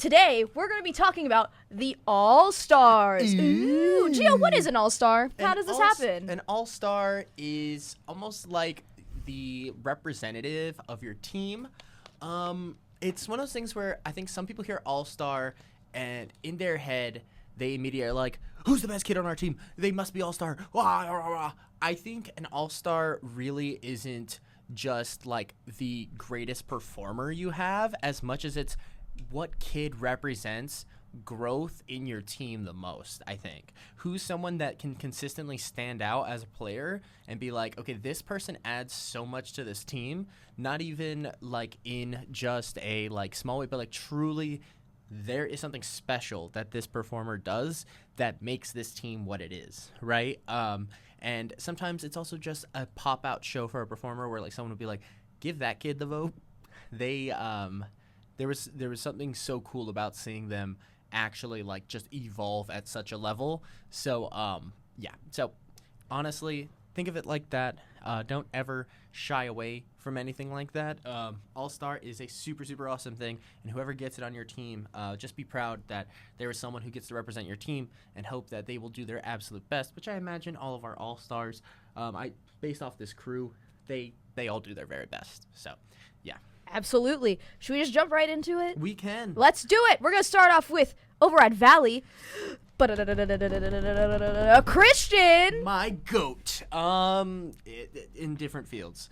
today we're going to be talking about the All-Stars. Ooh, Gio, what is an All-Star? How does this happen? An All-Star is almost like the representative of your team. It's one of those things where I think some people hear All-Star and in their head they immediately are like, who's the best kid on our team? They must be All-Star. Wah, rah, rah. I think an All-Star really isn't just like the greatest performer you have as much as it's what kid represents growth in your team the most. I think who's someone that can consistently stand out as a player and be like, okay, this person adds so much to this team, not even like in just a like small way, but like truly there is something special that this performer does that makes this team what it is, right? And sometimes it's also just a pop-out show for a performer where like someone would be like, give that kid the vote. There was something so cool about seeing them actually like just evolve at such a level. So so honestly, think of it like that. Don't ever shy away from anything like that. All-Star is a super, super awesome thing, and whoever gets it on your team, just be proud that there is someone who gets to represent your team and hope that they will do their absolute best, which I imagine all of our All-Stars, based off this crew, they all do their very best. So, yeah. Absolutely. Should we just jump right into it? We can. Let's do it. We're going to start off with, over at Valley, Christian. My goat. In different fields.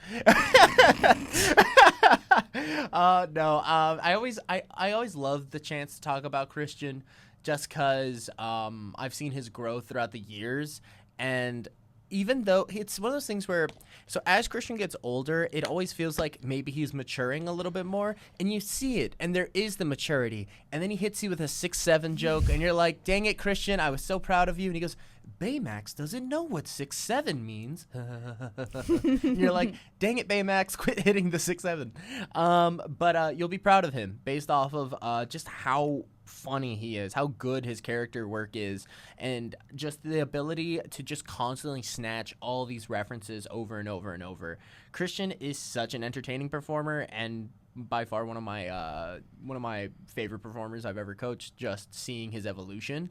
I always love the chance to talk about Christian just because I've seen his growth throughout the years, and even though it's one of those things where, so as Christian gets older, it always feels like maybe he's maturing a little bit more, and you see it, and there is the maturity, and then he hits you with a 6'7" joke, and you're like, dang it, Christian, I was so proud of you, and he goes, Baymax doesn't know what 6'7" means. And you're like, dang it, Baymax, quit hitting the 6'7". But you'll be proud of him based off of just how funny he is, how good his character work is, and just the ability to just constantly snatch all these references over and over and over. Christian is such an entertaining performer, and by far one of my favorite performers I've ever coached. Just seeing his evolution,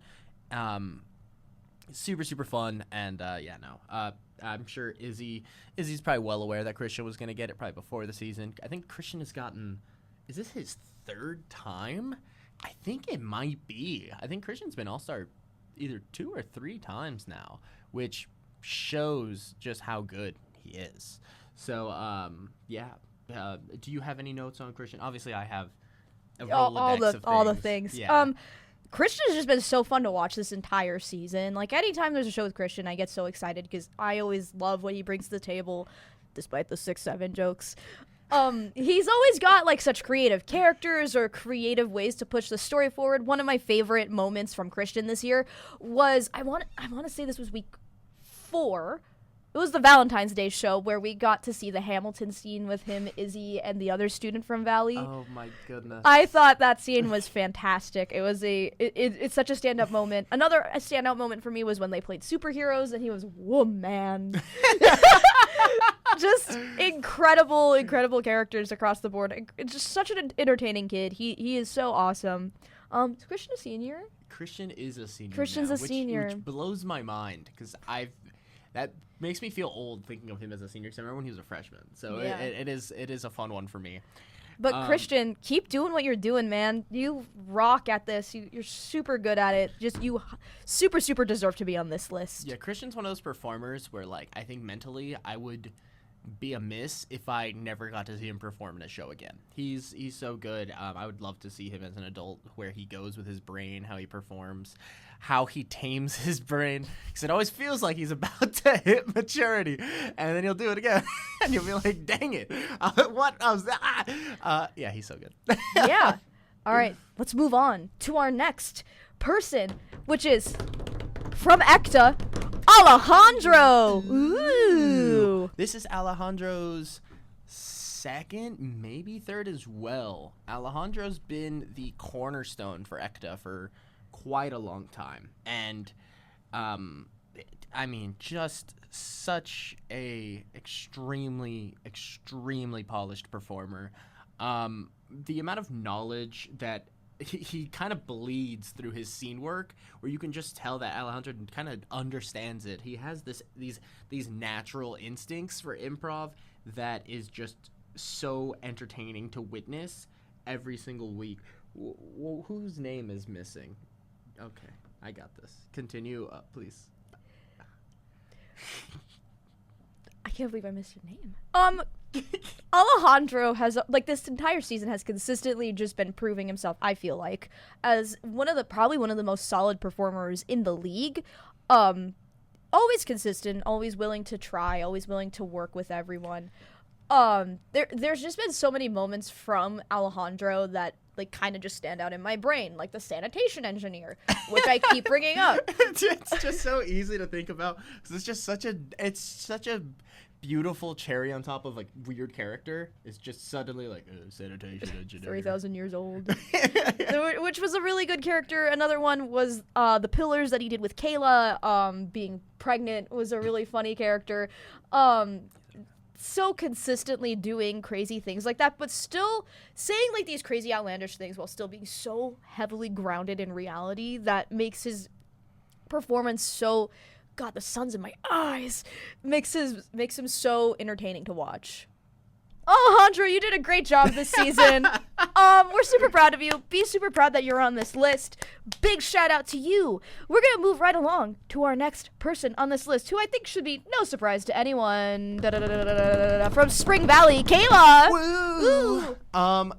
super, super fun. And I'm sure Izzy's probably well aware that Christian was going to get it probably before the season. I think Christian has gotten, is this his third time? I think it might be. I think Christian's been All-Star either 2 or 3 times now, which shows just how good he is. So, do you have any notes on Christian? Obviously, I have a Rolodex of things. All the things. Yeah. Christian has just been so fun to watch this entire season. Like, anytime there's a show with Christian, I get so excited because I always love what he brings to the table, despite the 6'7" jokes. He's always got like such creative characters or creative ways to push the story forward. One of my favorite moments from Christian this year was, I want to say this was week 4. It was the Valentine's Day show where we got to see the Hamilton scene with him, Izzy, and the other student from Valley. Oh my goodness. I thought that scene was fantastic. It was it's such a stand-up moment. Another standout moment for me was when they played superheroes and he was, whoa, man. Just incredible characters across the board. It's just such an entertaining kid. He is so awesome. Is Christian a senior? Christian is a senior. Christian's now, a senior. Which blows my mind because that makes me feel old thinking of him as a senior because I remember when he was a freshman. So yeah. it is a fun one for me. But Christian, keep doing what you're doing, man. You rock at this. You're super good at it. Just you super, super deserve to be on this list. Yeah, Christian's one of those performers where like I think mentally I would be amiss if I never got to see him perform in a show again. He's so good. I would love to see him as an adult, where he goes with his brain, how he performs, how he tames his brain, because it always feels like he's about to hit maturity, and then he'll do it again, and you'll be like, dang it, what was that? Yeah, he's so good. Yeah. All right, let's move on to our next person, which is from ECTA, Alejandro. Ooh. This is Alejandro's second, maybe third as well. Alejandro's been the cornerstone for ECTA for quite a long time. And, I mean, just such a extremely, extremely polished performer. The amount of knowledge that he kind of bleeds through his scene work, where you can just tell that Alejandro kind of understands it. He has these natural instincts for improv that is just so entertaining to witness every single week. Whose name is missing? Okay, I got this. Continue, please. I can't believe I missed your name. Alejandro has, like, this entire season has consistently just been proving himself, I feel like, as probably one of the most solid performers in the league. Always consistent, always willing to try, always willing to work with everyone. There's just been so many moments from Alejandro that, like, kind of just stand out in my brain, like the sanitation engineer, which I keep bringing up. It's just so easy to think about, because it's such a beautiful cherry on top of, like, weird character. It's just suddenly like sanitation engineer, 3,000 years old, which was a really good character. Another one was the pillars that he did with Kayla. Being pregnant was a really funny character. So consistently doing crazy things like that, but still saying, like, these crazy outlandish things while still being so heavily grounded in reality that makes his performance so, God, the sun's in my eyes, makes him so entertaining to watch. Alejandro, you did a great job this season. We're super proud of you. Be super proud that you're on this list. Big shout out to you. We're going to move right along to our next person on this list, who I think should be no surprise to anyone. From Spring Valley, Kayla. Woo!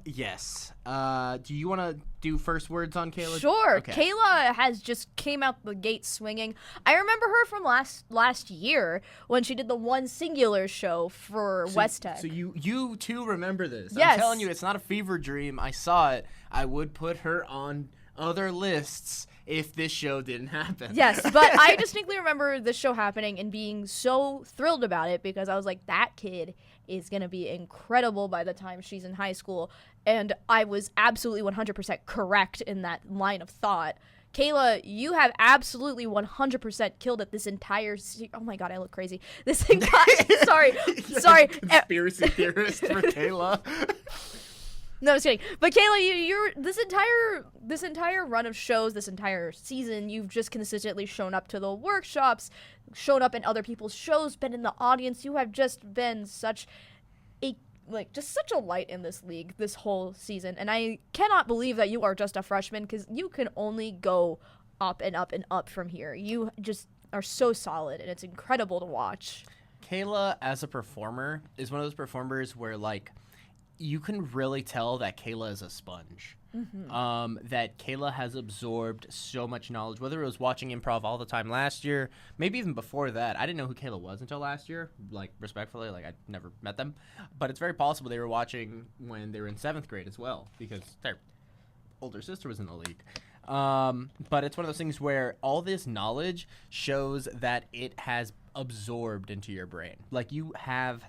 Yes. Do you want to do first words on Kayla? Sure. Okay. Kayla has just came out the gate swinging. I remember her from last year when she did the one singular show for West Tech. So you too remember this. Yes. I'm telling you, it's not a fever dream. I saw it. I would put her on other lists if this show didn't happen. Yes, but I distinctly remember this show happening and being so thrilled about it, because I was like, that kid is going to be incredible by the time she's in high school. And I was absolutely 100% correct in that line of thought. Kayla, you have absolutely 100% killed it this entire oh my God, I look crazy. This sorry. Conspiracy theorist for Kayla. No, I'm just kidding. But Kayla, you're this entire run of shows, this entire season, you've just consistently shown up to the workshops, shown up in other people's shows, been in the audience. You have just been such a light in this league this whole season. And I cannot believe that you are just a freshman, because you can only go up and up and up from here. You just are so solid, and it's incredible to watch. Kayla, as a performer, is one of those performers where, like, you can really tell that Kayla is a sponge. Mm-hmm. That Kayla has absorbed so much knowledge, whether it was watching improv all the time last year, maybe even before that. I didn't know who Kayla was until last year, like, respectfully, like, I'd never met them. But it's very possible they were watching when they were in 7th grade as well, because their older sister was in the league. But it's one of those things where all this knowledge shows that it has absorbed into your brain. Like, you have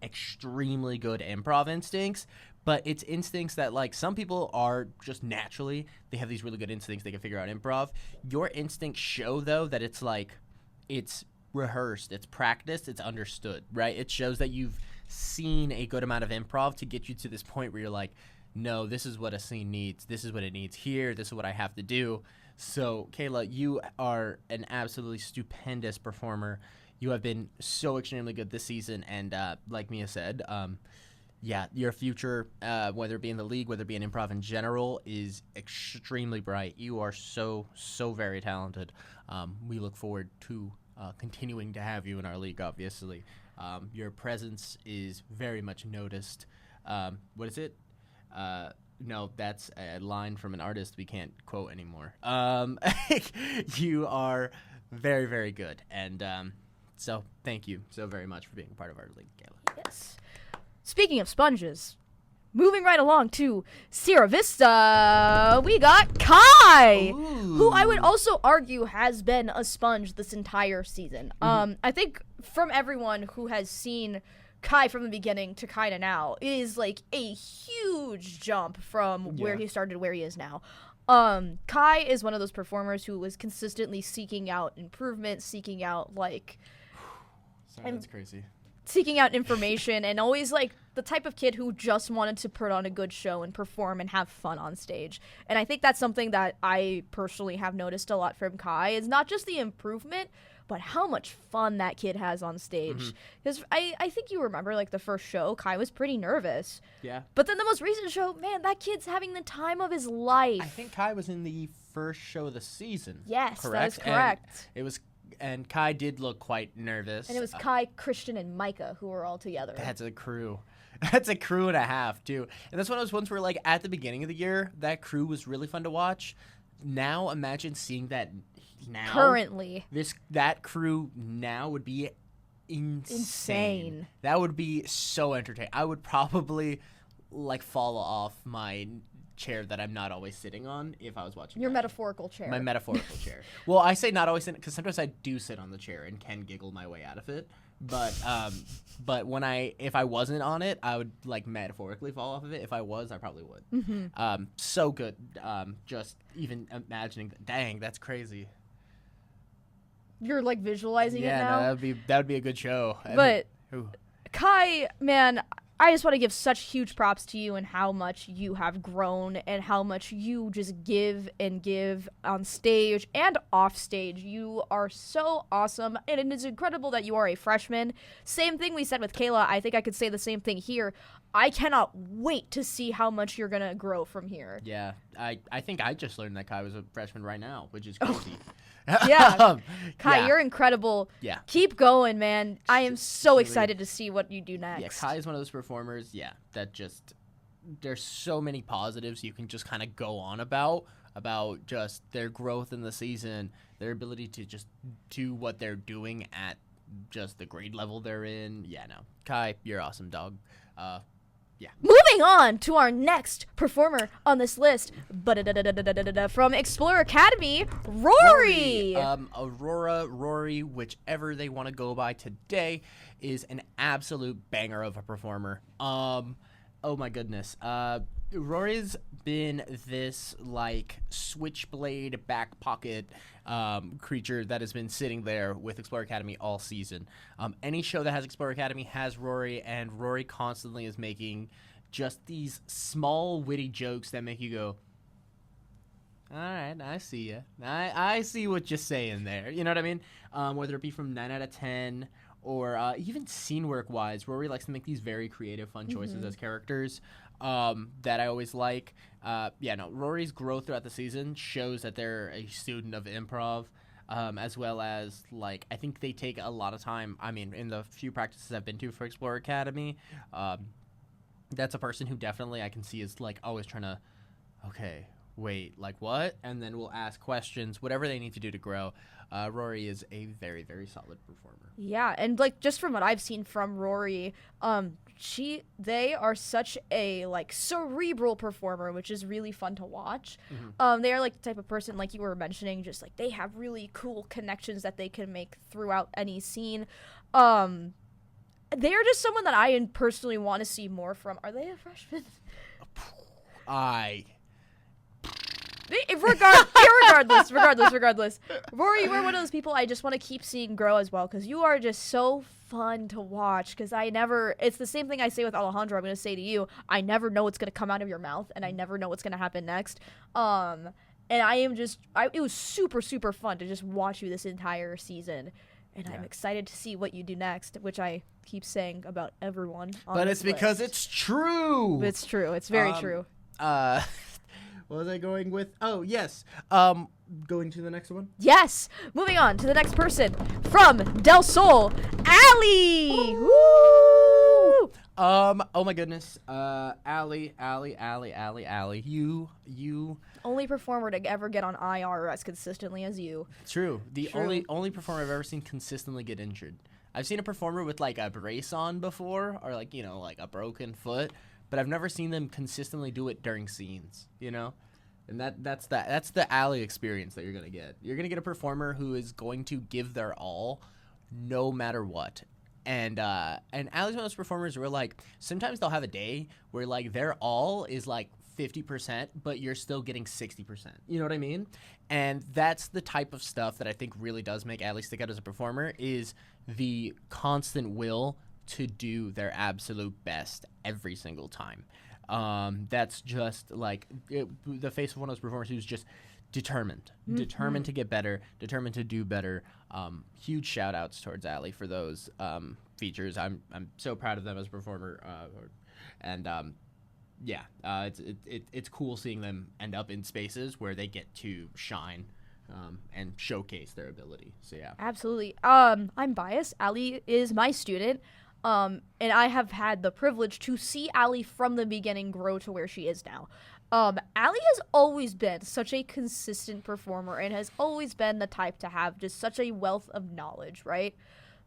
extremely good improv instincts, but it's instincts that, like, some people are just naturally, they have these really good instincts, they can figure out improv. Your instincts show, though, that it's like, it's rehearsed, it's practiced, it's understood, right? It shows that you've seen a good amount of improv to get you to this point where you're like, no, this is what a scene needs, this is what it needs here, this is what I have to do. So, Kayla, you are an absolutely stupendous performer. You have been so extremely good this season, and like Mia said, yeah, your future, whether it be in the league, whether it be in improv in general, is extremely bright. You are so very talented. We look forward to continuing to have you in our league, obviously. Your presence is very much noticed. What is it? No, that's a line from an artist we can't quote anymore. You are very good, and so thank you so very much for being a part of our league, Kayla. Yes. Speaking of sponges, moving right along to Sierra Vista, we got Kai, who I would also argue has been a sponge this entire season. Mm-hmm. I think from everyone who has seen Kai from the beginning to Kai to now, it is like a huge jump from where he started to where he is now. Kai is one of those performers who was consistently seeking out improvement, seeking out, like... Sorry, that's crazy. seeking out information and always like the type of kid who just wanted to put on a good show and perform and have fun on stage. And I think that's something that I personally have noticed a lot from Kai, is not just the improvement, but how much fun that kid has on stage. Because I think you remember, like, the first show, Kai was pretty nervous. Yeah. But then the most recent show, man, that kid's having the time of his life. I think Kai was in the first show of the season. Yes, correct? that is correct. And Kai did look quite nervous. And it was Kai, Christian, and Micah who were all together. That's a crew. That's a crew and a half, too. And that's one of those ones where, like, at the beginning of the year, that crew was really fun to watch. Now, imagine seeing that now. Currently. That crew now would be insane. That would be so entertaining. I would probably, like, fall off my chair that I'm not always sitting on if I was watching Your that. metaphorical chair. My metaphorical chair. Well, I say not always sitting because sometimes I do sit on the chair and can giggle my way out of it. But if I wasn't on it, I would like metaphorically fall off of it. If I was, I probably would. So good. Just even imagining. Dang, that's crazy. You're like visualizing it now. No, that would be a good show. But Kai, man, I just want to give such huge props to you and how much you have grown and how much you just give and give on stage and off stage. You are so awesome, and it is incredible that you are a freshman. Same thing we said with Kayla. I think I could say the same thing here. I cannot wait to see how much you're going to grow from here. Yeah, I think I just learned that Kai was a freshman right now, which is crazy. Yeah. Kai, yeah. you're incredible. Yeah. Keep going, man. I am so excited to see what you do next. Yeah, Kai is one of those performers, that just, there's so many positives you can just kind of go on about just their growth in the season, their ability to just do what they're doing at just the grade level they're in. Yeah, no. Kai, you're awesome, dog. Yeah. Moving on to our next performer on this list, from Explorer Academy, Rory. Aurora, Rory, whichever they want to go by today, is an absolute banger of a performer. Oh my goodness. Rory's been this like switchblade back pocket creature that has been sitting there with Explorer Academy all season. Any show that has Explorer Academy has Rory, and Rory constantly is making just these small witty jokes that make you go, all right, I see you. I see what you're saying there. You know what I mean? Whether it be from 9 out of 10 or even scene work wise, Rory likes to make these very creative, fun choices as characters that I always like. Rory's growth throughout the season shows that they're a student of improv, as well as, like, I think they take a lot of time. I mean, in the few practices I've been to for Explorer Academy, that's a person who definitely I can see is, like, always trying to, okay, wait, like what? And then we'll ask questions, whatever they need to do to grow. Rory is a very, very solid performer. Yeah, and like just from what I've seen from Rory, they are such a like cerebral performer, which is really fun to watch. They are like the type of person, like you were mentioning, just like they have really cool connections that they can make throughout any scene. They are just someone that I personally want to see more from. Are they a freshman? Regardless. Rory, you are one of those people I just want to keep seeing grow as well, because you are just so fun to watch. Because it's the same thing I say with Alejandro, I'm going to say to you, I never know what's going to come out of your mouth, and I never know what's going to happen next. And it was super, super fun to just watch you this entire season. And I'm excited to see what you do next, which I keep saying about everyone on But this it's because list. it's true. It's true. It's very true. What was I going with? Oh, yes. Going to the next one? Yes. Moving on to the next person from Del Sol, Allie. Woo! Oh my goodness. Allie. You. Only performer to ever get on IR as consistently as you. True. Only performer I've ever seen consistently get injured. I've seen a performer with like a brace on before, or like, you know, like a broken foot, but I've never seen them consistently do it during scenes, you know? And that's the Allie experience that you're going to get. You're going to get a performer who is going to give their all no matter what. And Allie's one of those performers where, like, sometimes they'll have a day where, like, their all is, like, 50%, but you're still getting 60%. You know what I mean? And that's the type of stuff that I think really does make Allie stick out as a performer, is the constant will to do their absolute best every single time. That's just like the face of one of those performers who's just determined to get better, determined to do better. Huge shout outs towards Allie for those features. I'm so proud of them as a performer, it's cool seeing them end up in spaces where they get to shine and showcase their ability. So yeah, absolutely. I'm biased. Allie is my student. And I have had the privilege to see Allie from the beginning grow to where she is now. Allie has always been such a consistent performer and has always been the type to have just such a wealth of knowledge, right?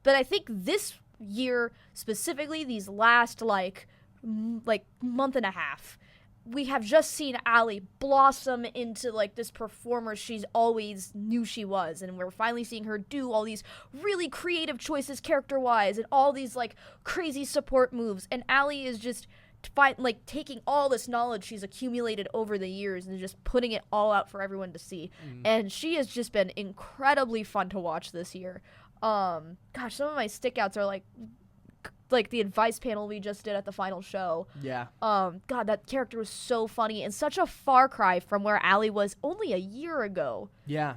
But I think this year, specifically these last month and a half, we have just seen Allie blossom into this performer she's always knew she was, and we're finally seeing her do all these really creative choices character-wise and all these crazy support moves, and Allie is just taking all this knowledge she's accumulated over the years and just putting it all out for everyone to see. And she has just been incredibly fun to watch this year. Some of my stickouts are like the advice panel we just did at the final show. Yeah. God, that character was so funny and such a far cry from where Allie was only a year ago. Yeah.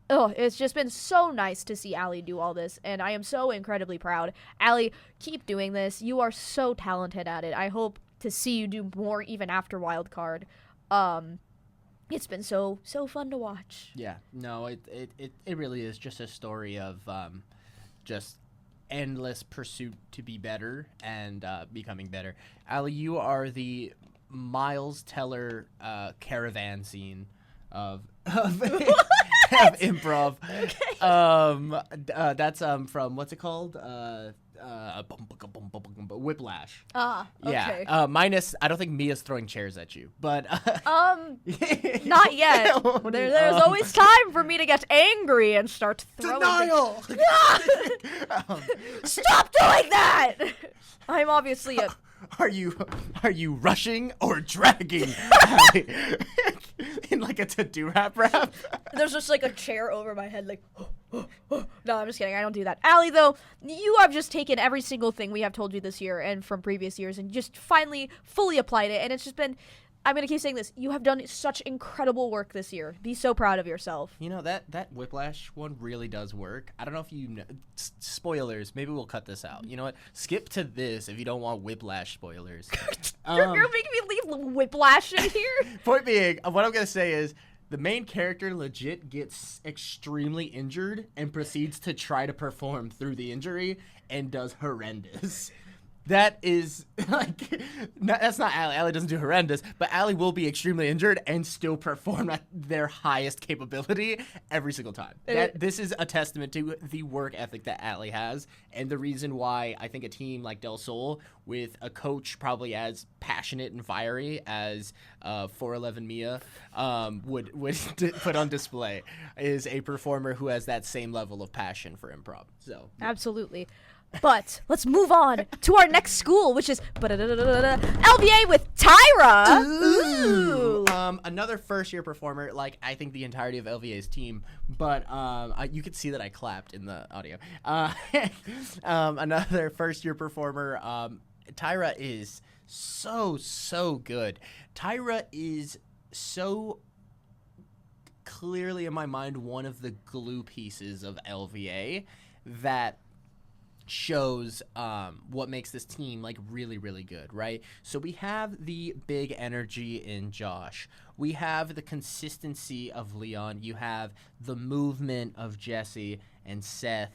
It's just been so nice to see Allie do all this, and I am so incredibly proud. Allie, keep doing this. You are so talented at it. I hope to see you do more even after Wildcard. It's been so fun to watch. Yeah. No, it really is just a story of just endless pursuit to be better and becoming better. Allie, you are the Miles Teller caravan scene of improv. Okay. That's from what's it called? Whiplash. Okay. Yeah. Minus, I don't think Mia's throwing chairs at you, but not yet. There's always time for me to get angry and start throwing. Denial. Stop doing that! I'm obviously a. Are you rushing or dragging? In a to-do rap. There's just a chair over my head No, I'm just kidding. I don't do that. Allie, though, you have just taken every single thing we have told you this year and from previous years and just finally fully applied it. And it's just been, I'm going to keep saying this, you have done such incredible work this year. Be so proud of yourself. You know, that Whiplash one really does work. I don't know if you know, spoilers, maybe we'll cut this out. You know what? Skip to this if you don't want Whiplash spoilers. You're making me leave Whiplash in here? Point being, what I'm going to say is, the main character legit gets extremely injured and proceeds to try to perform through the injury and does horrendous. That is, that's not Allie. Allie doesn't do horrendous, but Allie will be extremely injured and still perform at their highest capability every single time. This is a testament to the work ethic that Allie has, and the reason why I think a team like Del Sol, with a coach probably as passionate and fiery as 411 Mia would put on display, is a performer who has that same level of passion for improv. So yeah. Absolutely. But let's move on to our next school, which is LVA with Tyra. Ooh. Another first-year performer, I think the entirety of LVA's team, but you could see that I clapped in the audio. Another first-year performer. Tyra is so good. Tyra is so clearly, in my mind, one of the glue pieces of LVA that shows what makes this team really, really good, right? So we have the big energy in Josh. We have the consistency of Leon. You have the movement of Jesse and Seth.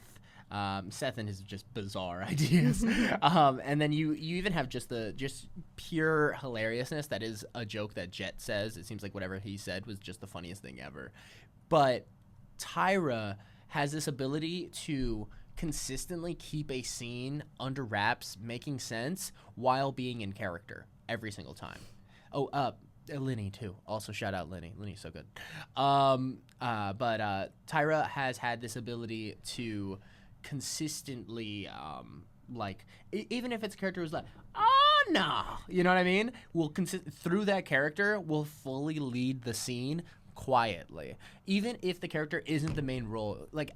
Seth and his just bizarre ideas. And then you even have just pure hilariousness. That is a joke that Jet says. It seems like whatever he said was just the funniest thing ever. But Tyra has this ability to consistently keep a scene under wraps, making sense while being in character every single time. Linny too. Also shout out Linny. Linny's so good. But Tyra has had this ability to consistently even if its character was like, oh no, you know what I mean? Through that character will fully lead the scene quietly, even if the character isn't the main role. Like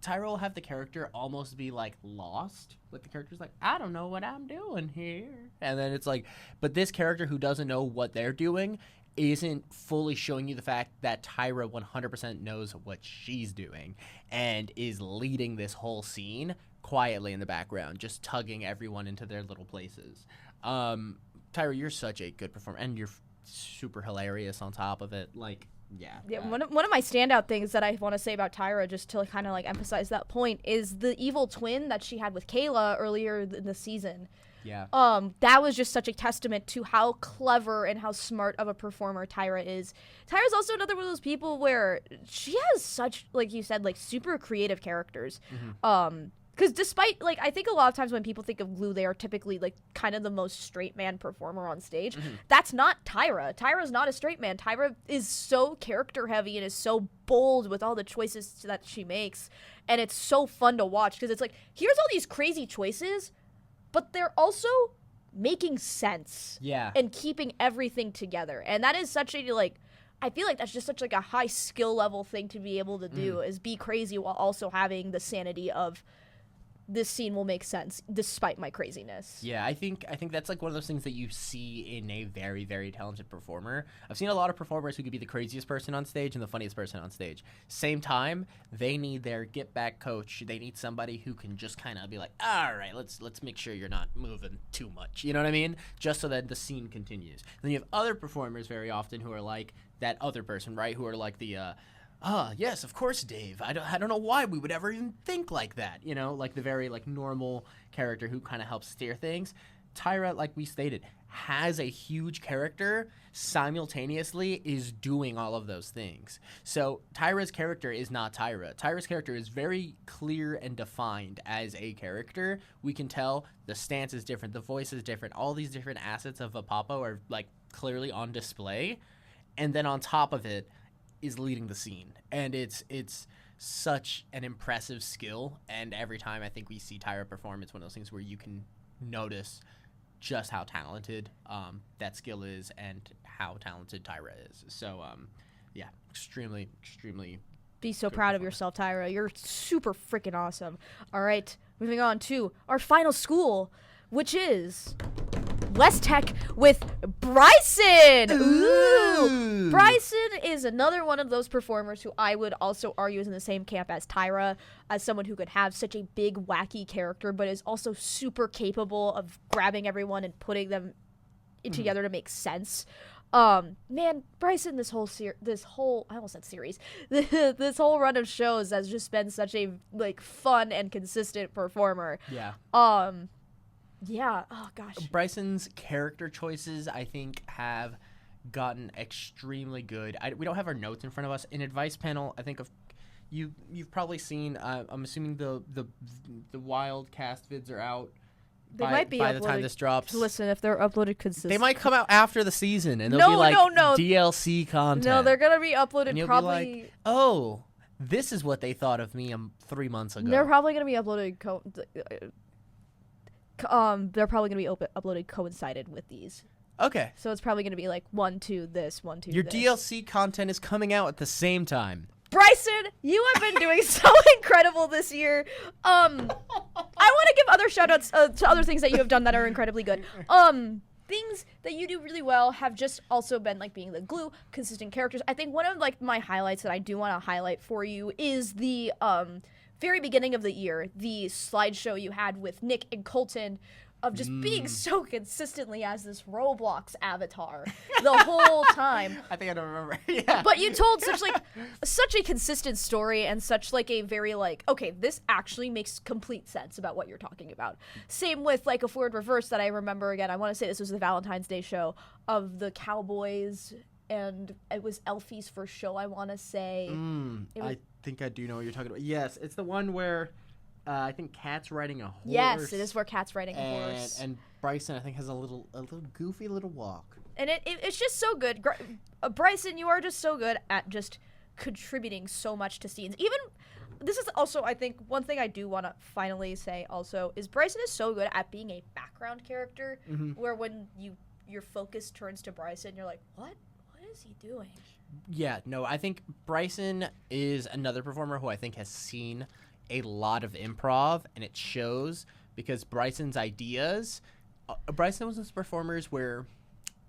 Tyra will have the character almost be like lost. Like the character's like, I don't know what I'm doing here, and then it's like, but this character who doesn't know what they're doing isn't fully showing you the fact that Tyra 100% knows what she's doing and is leading this whole scene quietly in the background, just tugging everyone into their little places. Tyra, you're such a good performer, and you're super hilarious on top of it. Like, yeah. One of my standout things that I want to say about Tyra, just to kind of like emphasize that point, is the evil twin that she had with Kayla earlier in the season. Yeah. That was just such a testament to how clever and how smart of a performer Tyra is. Tyra's also another one of those people where she has such, like you said, like super creative characters. Because despite, like, I think a lot of times when people think of Glue, they are typically, like, kind of the most straight man performer on stage. That's not Tyra. Tyra's not a straight man. Tyra is so character heavy and is so bold with all the choices that she makes. And it's so fun to watch because it's like, here's all these crazy choices, but they're also making sense. Yeah. And keeping everything together. And that is such a, like, I feel like that's just such, like, a high skill level thing to be able to do, is be crazy while also having the sanity of, this scene will make sense despite my craziness. Yeah, I think that's like one of those things that you see in a very, very talented performer. I've seen a lot of performers who could be the craziest person on stage and the funniest person on stage. Same time, they need their get back coach. They need somebody who can just kind of be like, all right, let's make sure you're not moving too much. You know what I mean? Just so that the scene continues. Then you have other performers very often who are like that other person, right? Who are like the yes, of course, Dave. I don't know why we would ever even think like that, you know, like the very, like, normal character who kind of helps steer things. Tyra, like we stated, has a huge character, simultaneously is doing all of those things. So Tyra's character is not Tyra. Tyra's character is very clear and defined as a character. We can tell the stance is different, the voice is different, all these different assets of a Papo are, like, clearly on display. And then on top of it, is leading the scene, and it's such an impressive skill. And every time I think we see Tyra perform, it's one of those things where you can notice just how talented that skill is and how talented Tyra is. So yeah, extremely be so proud of yourself, Tyra. You're super freaking awesome. All right, moving on to our final school, which is West Tech with Bryson. Ooh. Bryson is another one of those performers who I would also argue is in the same camp as Tyra, as someone who could have such a big, wacky character, but is also super capable of grabbing everyone and putting them together to make sense. Man, Bryson, this whole I almost said series, this whole run of shows has just been such a, like, fun and consistent performer. Yeah. Yeah. Oh gosh. Bryson's character choices, I think, have gotten extremely good. We don't have our notes in front of us. In advice panel, I think you've probably seen. I'm assuming the Wildcast vids are out. They might be by uploaded. The time this drops. Listen, if they're uploaded consistently, they might come out after the season, and they'll be like DLC content. No, they're gonna be uploaded and you'll probably. Be like, oh, this is what they thought of me 3 months ago. They're probably gonna be uploaded. They're probably gonna be uploaded coincided with these. Okay. So it's probably gonna be like 1, 2, this, 1, 2. Your this. DLC content is coming out at the same time. Bryson, you have been doing so incredible this year. I want to give other shout-outs to other things that you have done that are incredibly good. Things that you do really well have just also been, like, being the glue, consistent characters. I think one of, like, my highlights that I do want to highlight for you is the very beginning of the year, the slideshow you had with Nick and Colton of just being so consistently as this Roblox avatar the whole time. I think I don't remember. Yeah. But you told such a consistent story and such, like, a very, like, okay, this actually makes complete sense about what you're talking about. Same with, like, a forward reverse that I remember, again, I want to say this was the Valentine's Day show of the Cowboys, and it was Elfie's first show, I want to say. I think I do know what you're talking about. Yes, it's the one where I think Kat's riding a horse. Yes, it is where Kat's riding a horse. And Bryson, I think, has a little goofy little walk. And it's just so good. Bryson, you are just so good at just contributing so much to scenes. Even, this is also, I think, one thing I do want to finally say also, is Bryson is so good at being a background character, where when your focus turns to Bryson, you're like, what is he doing? Yeah, no, I think Bryson is another performer who I think has seen a lot of improv, and it shows because Bryson's ideas. Bryson was those performers where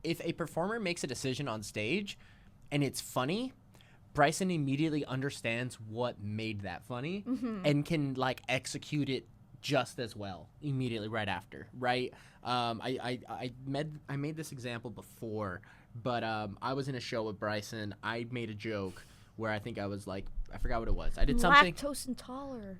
if a performer makes a decision on stage and it's funny, Bryson immediately understands what made that funny and can like execute it just as well immediately right after, right? I made this example before, but I was in a show with Bryson. I made a joke where I think I was like, I forgot what it was. I did something. Lactose intolerant.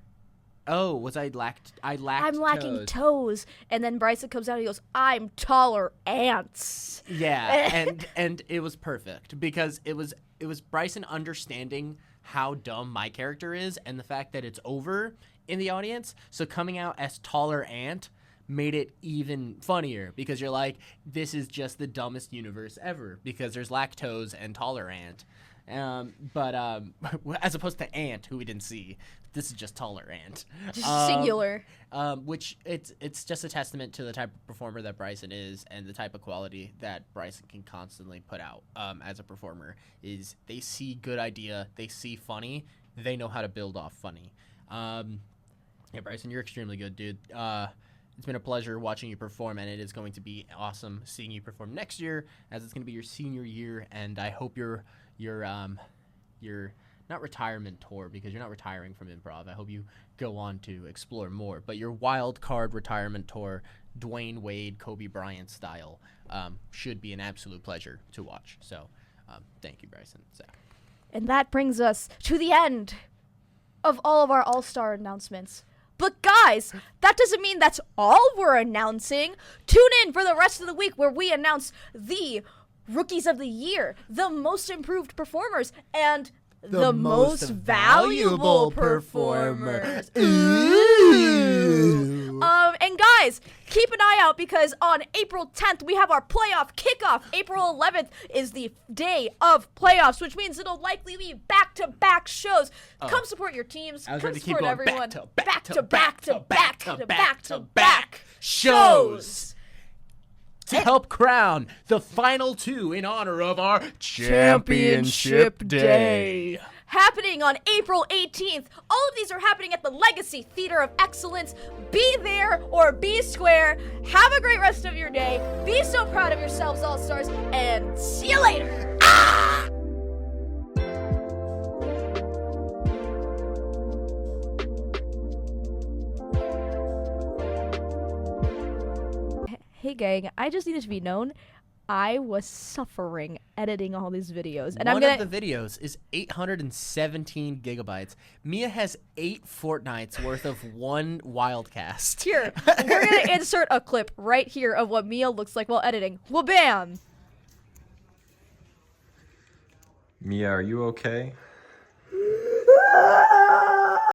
Oh, was I lacked? I lacked. I'm lacking toes, and then Bryson comes out and he goes, "I'm taller ants." Yeah, and it was perfect because it was Bryson understanding how dumb my character is and the fact that it's over in the audience. So coming out as taller ant made it even funnier because you're like, this is just the dumbest universe ever because there's lactose and taller ant. But as opposed to ant, who we didn't see, this is just taller ant. Just singular. Which it's just a testament to the type of performer that Bryson is and the type of quality that Bryson can constantly put out as a performer. Is they see good idea, they see funny, they know how to build off funny. Yeah, Bryson, you're extremely good, dude. It's been a pleasure watching you perform, and it is going to be awesome seeing you perform next year, as it's going to be your senior year, and I hope your not retirement tour, because you're not retiring from improv. I hope you go on to explore more, but your Wildcard retirement tour, Dwayne Wade, Kobe Bryant style, should be an absolute pleasure to watch. So, thank you, Bryson. Zach. And that brings us to the end of all of our All-Star announcements. But guys, that doesn't mean that's all we're announcing. Tune in for the rest of the week where we announce the Rookies of the Year, the most improved performers, and the most valuable performers. Ooh. And guys, keep an eye out because on April 10th, we have our playoff kickoff. April 11th is the day of playoffs, which means it'll likely be back-to-back shows. Come support your teams. Come support everyone. Back-to-back shows. To help crown the final two in honor of our Championship Day. Happening on April 18th. All of these are happening at the Legacy Theater of Excellence. Be there or be square. Have a great rest of your day. Be so proud of yourselves, All-Stars, and see you later. Ah! Hey gang, I just need it to be known, I was suffering editing all these videos. And One of the videos is 817 gigabytes. Mia has 8 fortnights worth of one Wildcast. Here, we're going to insert a clip right here of what Mia looks like while editing. Wha-bam! Mia, are you okay?